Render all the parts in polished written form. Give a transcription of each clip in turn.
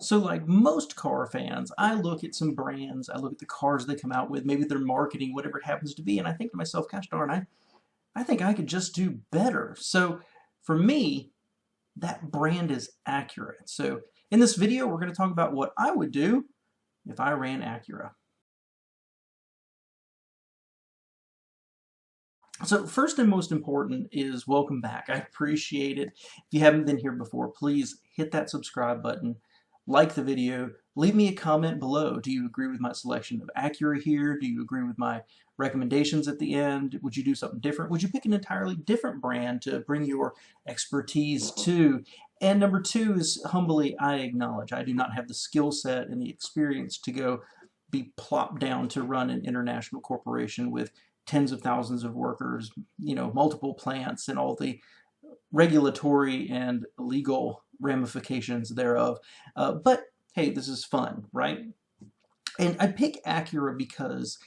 So like most car fans, I look at some brands, I look at the cars they come out with, maybe their marketing, whatever it happens to be, and I think to myself, gosh darn, I think I could just do better. So for me, that brand is Acura. So in this video, we're going to talk about what I would do if I ran Acura. So first and most important is welcome back. I appreciate it. If you haven't been here before, please hit that subscribe button, like the video, leave me a comment below. Do you agree with my selection of Acura here? Do you agree with my recommendations at the end? Would you do something different? Would you pick an entirely different brand to bring your expertise to? And number two is, humbly, I acknowledge I do not have the skill set and the experience to go be plopped down to run an international corporation with tens of thousands of workers, multiple plants, and all the regulatory and legal ramifications thereof. But hey, this is fun, right? And I pick Acura because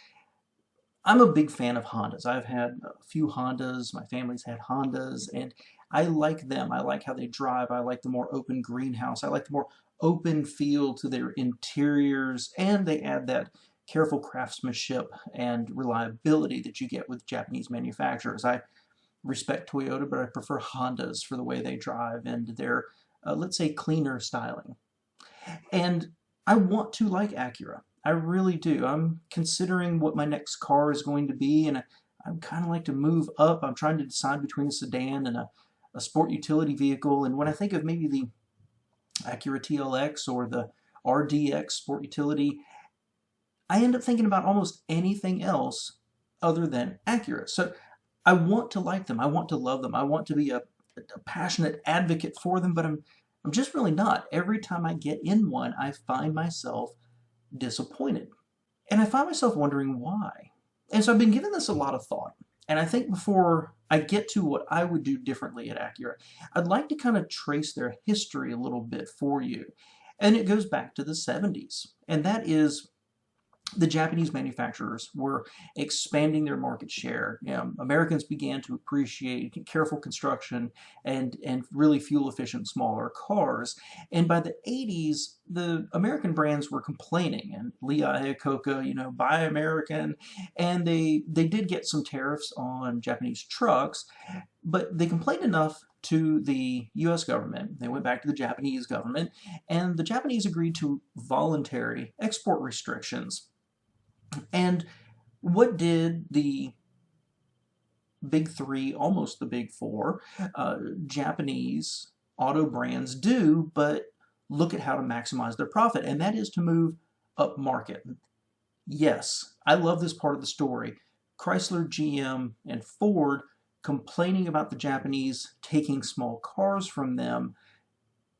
I'm a big fan of Hondas. I've had a few Hondas, my family's had Hondas, and I like them. I like how they drive. I like the more open greenhouse. I like the more open feel to their interiors, and they add that careful craftsmanship and reliability that you get with Japanese manufacturers. I respect Toyota, but I prefer Hondas for the way they drive and their, let's say, cleaner styling. And I want to like Acura. I really do. I'm considering what my next car is going to be, and I'm kind of like to move up. I'm trying to decide between a sedan and a sport utility vehicle. And when I think of maybe the Acura TLX or the RDX sport utility, I end up thinking about almost anything else other than Acura. So I want to like them. I want to love them. I want to be a passionate advocate for them, but I'm just really not. Every time I get in one, I find myself disappointed. And I find myself wondering why. And so I've been giving this a lot of thought. And I think before I get to what I would do differently at Acura, I'd like to kind of trace their history a little bit for you. And it goes back to the 70s. And that is, the Japanese manufacturers were expanding their market share. Americans began to appreciate careful construction and really fuel-efficient smaller cars. And by the 80s, the American brands were complaining, and Lee Iacocca, buy American, and they did get some tariffs on Japanese trucks, but they complained enough to the US government. They went back to the Japanese government, and the Japanese agreed to voluntary export restrictions. And what did the big three, almost the big four, Japanese auto brands do but look at how to maximize their profit? And that is to move up market. Yes, I love this part of the story. Chrysler, GM, and Ford complaining about the Japanese taking small cars from them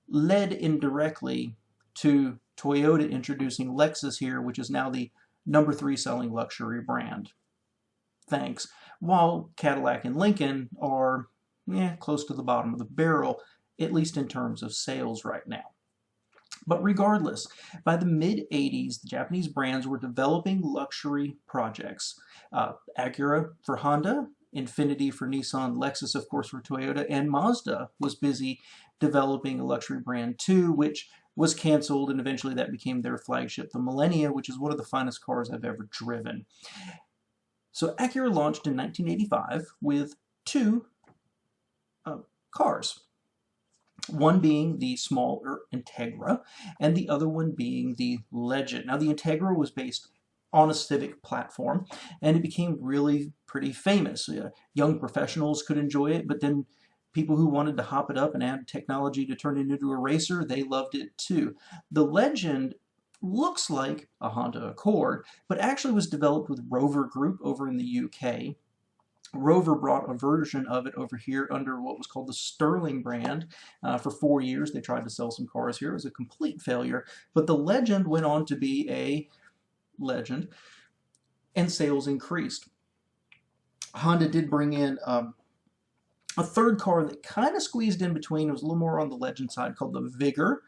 led indirectly to Toyota introducing Lexus here, which is now the number 3 selling luxury brand. Thanks. While Cadillac and Lincoln are close to the bottom of the barrel, at least in terms of sales right now. But regardless, by the mid-80s, the Japanese brands were developing luxury projects. Acura for Honda, Infiniti for Nissan, Lexus, of course, for Toyota, and Mazda was busy developing a luxury brand too, which was canceled, and eventually that became their flagship, the Millennia, which is one of the finest cars I've ever driven. So Acura launched in 1985 with two cars. One being the smaller Integra, and the other one being the Legend. Now the Integra was based on a Civic platform, and it became really pretty famous. Young professionals could enjoy it, but then people who wanted to hop it up and add technology to turn it into a racer, they loved it too. The Legend looks like a Honda Accord, but actually was developed with Rover Group over in the UK. Rover brought a version of it over here under what was called the Sterling brand. For 4 years, they tried to sell some cars here. It was a complete failure, but the Legend went on to be a legend, and sales increased. Honda did bring in a third car that kind of squeezed in between. It was a little more on the Legend side, called the Vigor,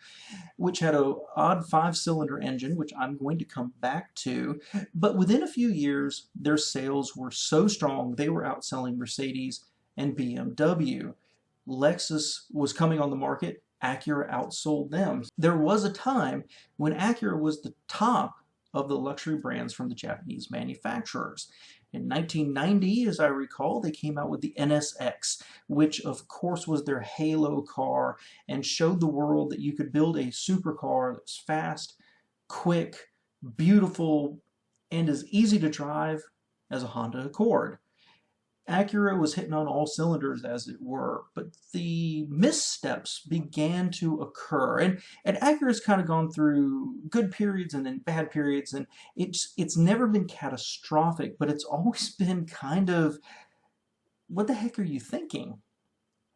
which had an odd 5-cylinder engine, which I'm going to come back to. But within a few years, their sales were so strong, they were outselling Mercedes and BMW. Lexus was coming on the market, Acura outsold them. There was a time when Acura was the top of the luxury brands from the Japanese manufacturers. In 1990, as I recall, they came out with the NSX, which of course was their halo car and showed the world that you could build a supercar that was fast, quick, beautiful, and as easy to drive as a Honda Accord. Acura was hitting on all cylinders, as it were, but the missteps began to occur. And Acura's kind of gone through good periods and then bad periods, and it's never been catastrophic, but it's always been kind of, what the heck are you thinking?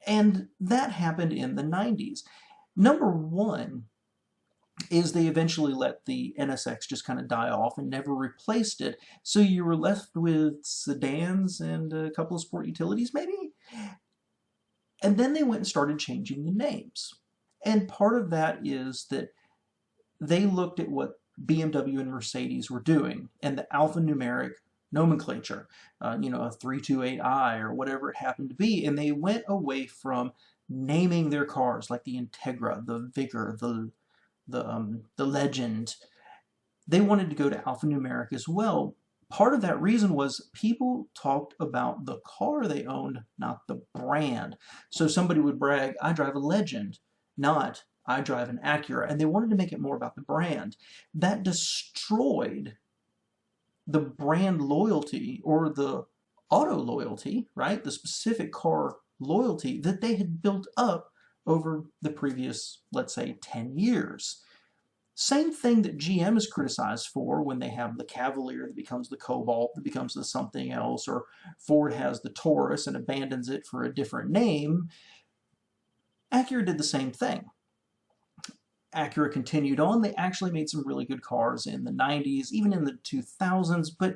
And that happened in the 90s. Number one is they eventually let the NSX just kind of die off and never replaced it. So you were left with sedans and a couple of sport utilities, maybe? And then they went and started changing the names. And part of that is that they looked at what BMW and Mercedes were doing and the alphanumeric nomenclature, a 328i or whatever it happened to be, and they went away from naming their cars like the Integra, the Vigor, the Legend. They wanted to go to alphanumeric as well. Part of that reason was people talked about the car they owned, not the brand. So somebody would brag, I drive a Legend, not I drive an Acura. And they wanted to make it more about the brand. That destroyed the brand loyalty or the auto loyalty, right? The specific car loyalty that they had built up over the previous, let's say, 10 years. Same thing that GM is criticized for when they have the Cavalier that becomes the Cobalt, that becomes the something else, or Ford has the Taurus and abandons it for a different name. Acura did the same thing. Acura continued on. They actually made some really good cars in the 90s, even in the 2000s, but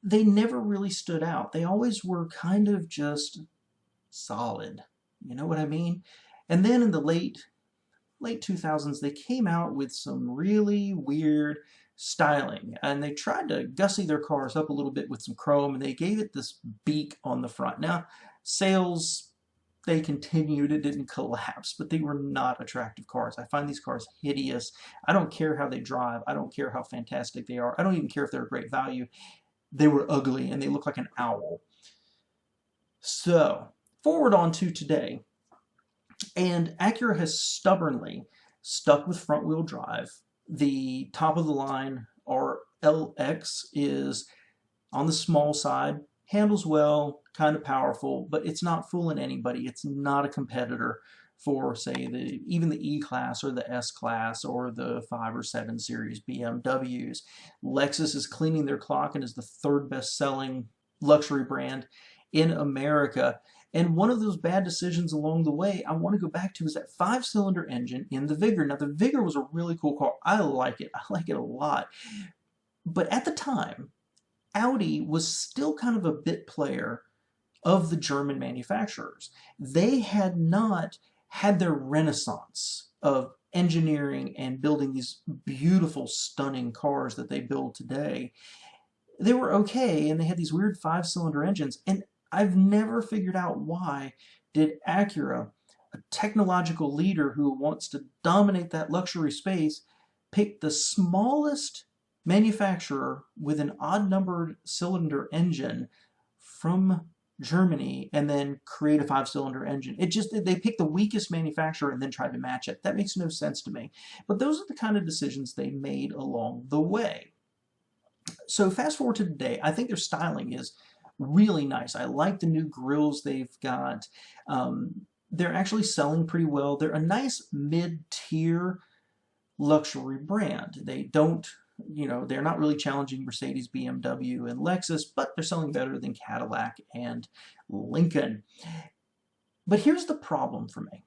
they never really stood out. They always were kind of just solid. You know what I mean? And then in the late 2000s, they came out with some really weird styling, and they tried to gussy their cars up a little bit with some chrome, and they gave it this beak on the front. Now, sales, they continued, it didn't collapse, but they were not attractive cars. I find these cars hideous. I don't care how they drive. I don't care how fantastic they are. I don't even care if they're a great value. They were ugly, and they look like an owl. So, forward on to today. And Acura has stubbornly stuck with front-wheel drive. The top of the line, RLX, is on the small side, handles well, kind of powerful, but it's not fooling anybody. It's not a competitor for, say, even the E-Class or the S-Class or the 5 or 7 Series BMWs. Lexus is cleaning their clock and is the third best-selling luxury brand in America. And one of those bad decisions along the way I want to go back to is that 5-cylinder engine in the Vigor. Now, the Vigor was a really cool car. I like it. I like it a lot. But at the time, Audi was still kind of a bit player of the German manufacturers. They had not had their renaissance of engineering and building these beautiful, stunning cars that they build today. They were okay, and they had these weird 5-cylinder engines. And I've never figured out why did Acura, a technological leader who wants to dominate that luxury space, pick the smallest manufacturer with an odd-numbered cylinder engine from Germany and then create a 5-cylinder engine. They picked the weakest manufacturer and then tried to match it. That makes no sense to me. But those are the kind of decisions they made along the way. So fast forward to today, I think their styling is really nice. I like the new grills they've got. They're actually selling pretty well. They're a nice mid-tier luxury brand. They don't, they're not really challenging Mercedes, BMW, and Lexus, but they're selling better than Cadillac and Lincoln. But here's the problem for me.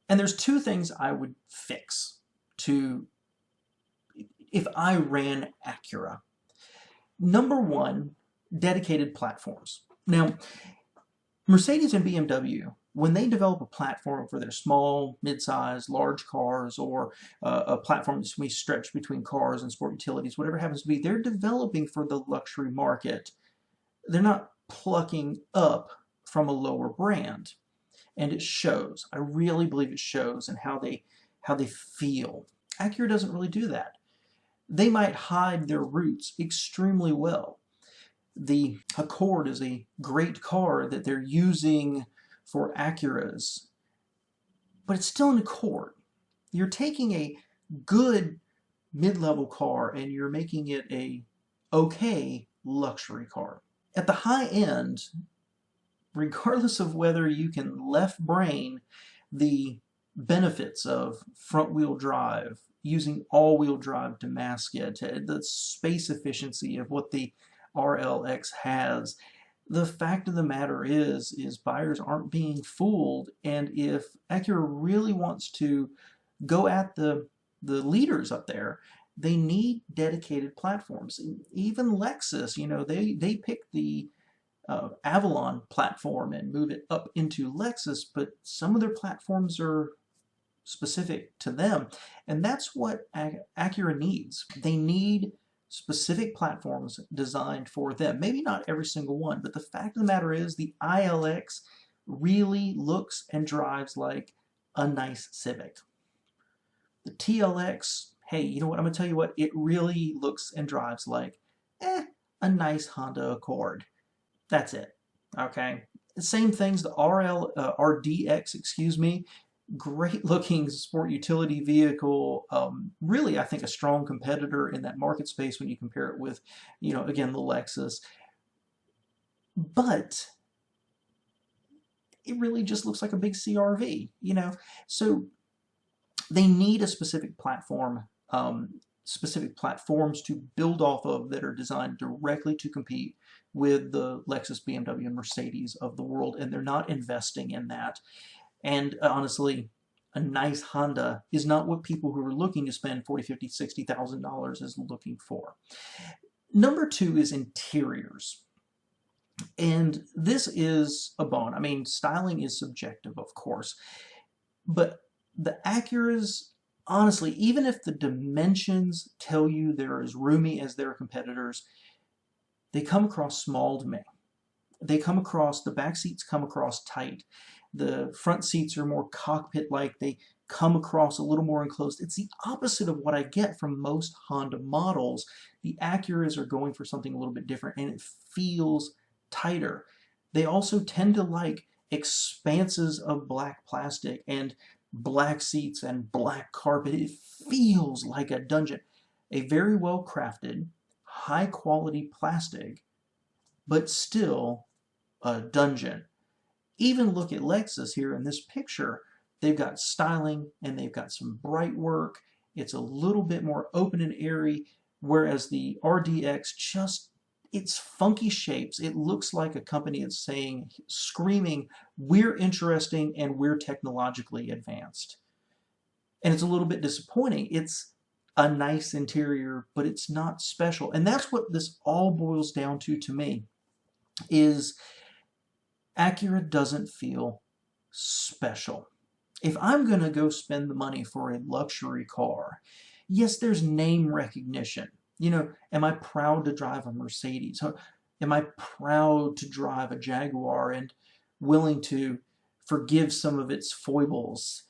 And there's two things I would fix if I ran Acura. Number one, dedicated platforms. Now, Mercedes and BMW, when they develop a platform for their small, mid-size, large cars, or a platform that's going to be stretched between cars and sport utilities, whatever it happens to be, they're developing for the luxury market. They're not plucking up from a lower brand. and it shows. I really believe it shows in how they feel. Acura doesn't really do that. They might hide their roots extremely well. The Accord is a great car that they're using for Acuras, but it's still an Accord. You're taking a good mid-level car and you're making it a okay luxury car. At the high end, regardless of whether you can left brain the benefits of front-wheel drive, using all-wheel drive to mask it, the space efficiency of what the RLX has, the fact of the matter is buyers aren't being fooled, and if Acura really wants to go at the leaders up there, they need dedicated platforms. Even Lexus, you know, they picked the Avalon platform and move it up into Lexus, but some of their platforms are specific to them, and that's what Acura needs. They need specific platforms designed for them. Maybe not every single one, but the fact of the matter is the ILX really looks and drives like a nice Civic. The TLX, hey, you know what, I'm going to tell you what, it really looks and drives like a nice Honda Accord. That's it, okay? The same things, the RDX, excuse me, great looking sport utility vehicle, really I think a strong competitor in that market space when you compare it with, you know, again, the Lexus. But it really just looks like a big CRV, you know? So they need a specific platform, specific platforms to build off of that are designed directly to compete with the Lexus, BMW, and Mercedes of the world, and they're not investing in that. And honestly, a nice Honda is not what people who are looking to spend $40,000, $50,000, $60,000 is looking for. Number two is interiors. And this is a bone. I mean, styling is subjective, of course. But the Acuras, honestly, even if the dimensions tell you they're as roomy as their competitors, they come across small to me. They come across, the back seats come across tight. The front seats are more cockpit-like. They come across a little more enclosed. It's the opposite of what I get from most Honda models. The Acuras are going for something a little bit different, and it feels tighter. They also tend to like expanses of black plastic and black seats and black carpet. It feels like a dungeon. A very well crafted, high quality plastic, but still a dungeon. Even look at Lexus here in this picture. They've got styling and they've got some bright work. It's a little bit more open and airy, whereas the RDX just, it's funky shapes. It looks like a company that's saying, screaming, we're interesting and we're technologically advanced. And it's a little bit disappointing. It's a nice interior, but it's not special. And that's what this all boils down to me, is Acura doesn't feel special. If I'm going to go spend the money for a luxury car, yes, there's name recognition. You know, am I proud to drive a Mercedes? Am I proud to drive a Jaguar and willing to forgive some of its foibles?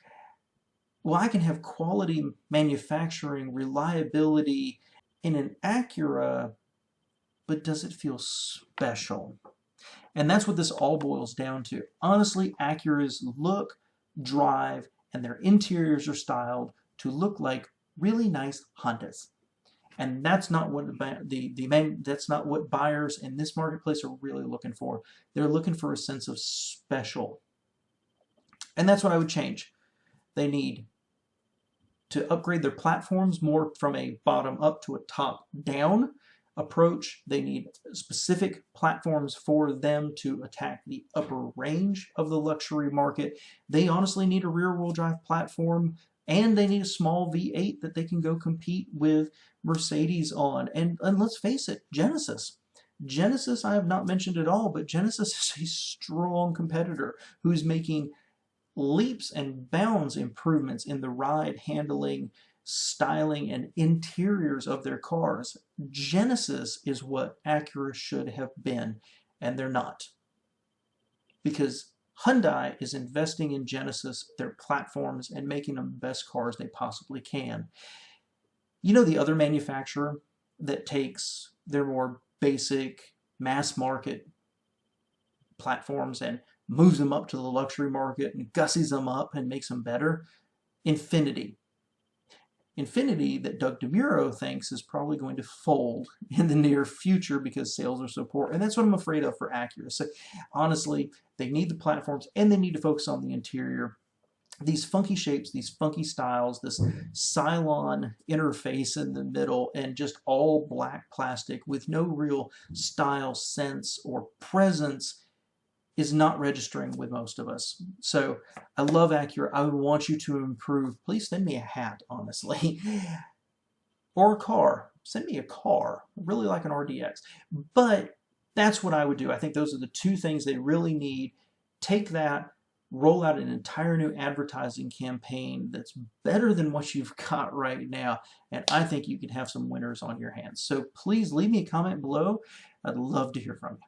Well, I can have quality manufacturing, reliability in an Acura, but does it feel special? And that's what this all boils down to. Honestly, Acuras look, drive, and their interiors are styled to look like really nice Hondas. And that's not what that's not what buyers in this marketplace are really looking for. They're looking for a sense of special. And that's what I would change. They need to upgrade their platforms more from a bottom up to a top down approach. They need specific platforms for them to attack the upper range of the luxury market. They honestly need a rear-wheel drive platform, and they need a small V8 that they can go compete with Mercedes on. And let's face it, Genesis. Genesis I have not mentioned at all, but Genesis is a strong competitor who's making leaps and bounds improvements in the ride, handling, styling, and interiors of their cars. Genesis is what Acura should have been, and they're not. Because Hyundai is investing in Genesis, their platforms, and making them the best cars they possibly can. You know the other manufacturer that takes their more basic mass market platforms and moves them up to the luxury market and gussies them up and makes them better? Infiniti. Infiniti, that Doug DeMuro thinks is probably going to fold in the near future because sales are so poor. And that's what I'm afraid of for Acura. So honestly, they need the platforms and they need to focus on the interior. These funky shapes, these funky styles, this Cylon interface in the middle, and just all black plastic with no real style, sense, or presence is not registering with most of us. So I love Acura. I would want you to improve. Please send me a hat, honestly. Or a car. Send me a car. I really like an RDX. But that's what I would do. I think those are the two things they really need. Take that, roll out an entire new advertising campaign that's better than what you've got right now, and I think you can have some winners on your hands. So please leave me a comment below. I'd love to hear from you.